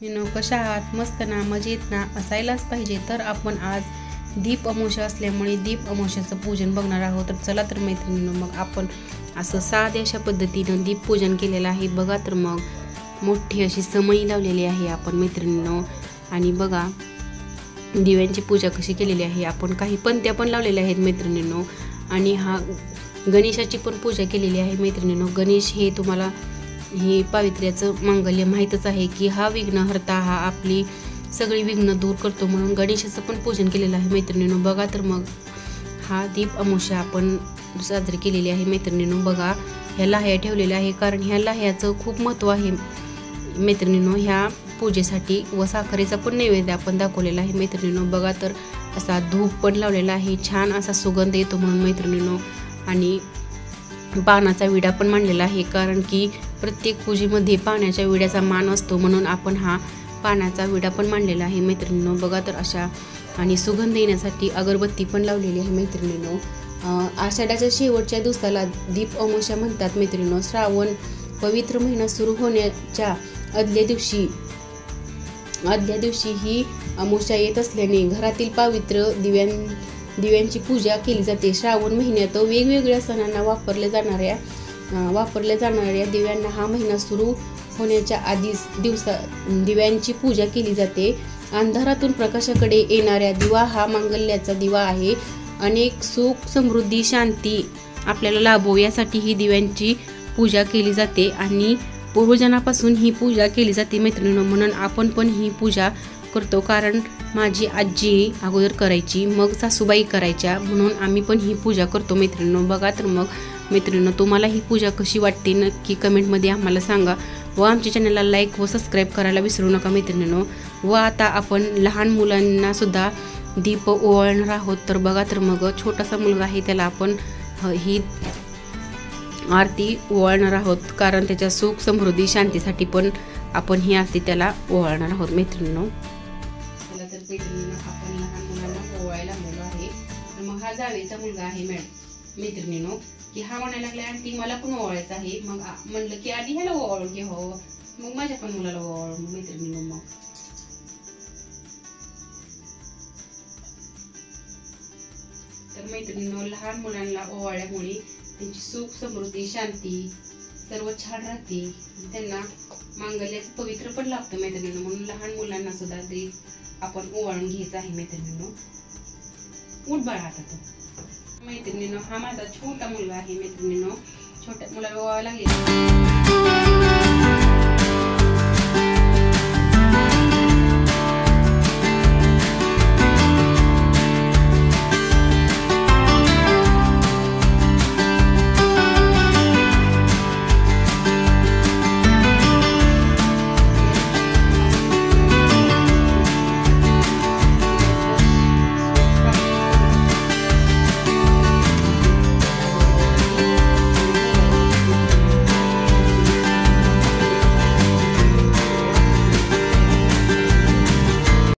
कशा आहात? मस्त ना, मजेत ना, असायलाच पाहिजे. तर आपण आज दीप अमावस्या असल्यामुळे दीप अमावस्याचं पूजन बघणार आहोत. तर चला तर मैत्रिणींनो, मग आपण असं साध्या अशा पद्धतीनं दीप पूजन केलेलं आहे बघा. तर मग मोठी अशी समई लावलेली आहे आपण मैत्रिणींनो. आणि बघा दिव्यांची पूजा कशी केलेली आहे. आपण काही पंत्या पण लावलेल्या आहेत मैत्रिणींनो. आणि हा गणेशाची पण पूजा केलेली आहे मैत्रिणींनो. गणेश हे तुम्हाला हे पावित्र्याचं मांगल्य माहीतच आहे की हा विघ्नहर्ता, हा आपली सगळी विघ्न दूर करतो, म्हणून गणेशाचं पण पूजन केलेलं आहे मैत्रिणींनो. बघा तर मग हा दीप अमावस्या आपण साजरी केलेली आहे मैत्रिणींनो. बघा ह्या लाह्या ठेवलेल्या आहे, कारण ह्या लाह्याचं खूप महत्त्व आहे मैत्रिणींनो. ह्या पूजेसाठी व साखरेचा पण नैवेद्य आपण दाखवलेला आहे मैत्रिणींनो. बघा तर असा धूप पण लावलेला आहे, छान असा सुगंध येतो म्हणून मैत्रिणींनो. आणि पानाचा विडा पण मांडलेला आहे, कारण की प्रत्येक पूजेमध्ये पाण्याच्या विड्याचा मान असतो, म्हणून आपण हा पानाचा विडा पण मांडलेला आहे मैत्रिणींनो. बघा तर अशा आणि सुगंध येण्यासाठी अगरबत्ती पण लावलेली आहे मैत्रिणींनो. आषाढाच्या शेवटच्या दिवसाला दीप अमावस्या म्हणतात मैत्रिणींनो. श्रावण पवित्र महिना सुरू होण्याच्या आदल्या दिवशी ही अमावस्या येत असल्याने घरातील पवित्र दिव्यांची पूजा केली जाते. श्रावण महिन्यात वेगवेगळ्या सणांना वापरल्या जाणाऱ्या दिव्यांना हा महिना सुरू होण्याच्या आधीच दिव्यांची पूजा केली जाते. अंधारातून प्रकाशाकडे येणाऱ्या दिवा हा मांगल्याचा दिवा आहे. अनेक सुख, समृद्धी, शांती आपल्याला लाभो यासाठी ही दिव्यांची पूजा केली जाते आणि पूर्वजनापासून ही पूजा केली जाते मैत्रिणींनो. म्हणून आपण पण ही पूजा करतो, कारण माझी आजी अगोदर करायची, मग सासूबाई करायच्या, म्हणून आम्ही पण ही पूजा करतो मैत्रिणींनो. बघा तर मग मैत्रिणींनो, तुम्हाला ही पूजा कशी वाटते नक्की कमेंटमध्ये आम्हाला सांगा. व आमच्या चॅनलला लाईक व सबस्क्राईब करायला विसरू नका मैत्रिणींनो. व आता आपण लहान मुलांना सुद्धा दीप ओवाळणार आहोत. तर बघा तर मग छोटासा मुलगा आहे, त्याला आपण ही आरती ओवाळणार आहोत, कारण त्याच्या सुख, समृद्धी, शांतीसाठी पण आपण ही आरती त्याला ओवाळणार आहोत मैत्रिणींनो. चला तर मैत्रिणींनो, आपण लहान मुलांना ओवाळायला लागलेलो आहे. तर मग हा जावेचा मुलगा आहे मैत्रिणींनो, की हा म्हणायला लागला आंटी मला पण ओवाळायचं आहे. मग म्हणलं की आधी ह्याला ओवाळून घे, हो मग माझ्या पण मुलाला ओवाळून मैत्रिणींनो. मग तर मैत्रिणींनो, लहान मुलांना ओवाळल्यामुळे त्यांची सुख, समृद्धी, शांती सर्व छान राहते. त्यांना मांगल्याचं पवित्र पण लागतं मैत्रिणींनो, म्हणून लहान मुलांना सुद्धा ते आपण ओवाळून घ्यायचं आहे मैत्रिणींनो. उठ बाळा आता तो मैत्रिणींनो. हा माझा छोटा मुलगा आहे मैत्रिणींनो. छोट्या मुलाला ओवाळायला लागले.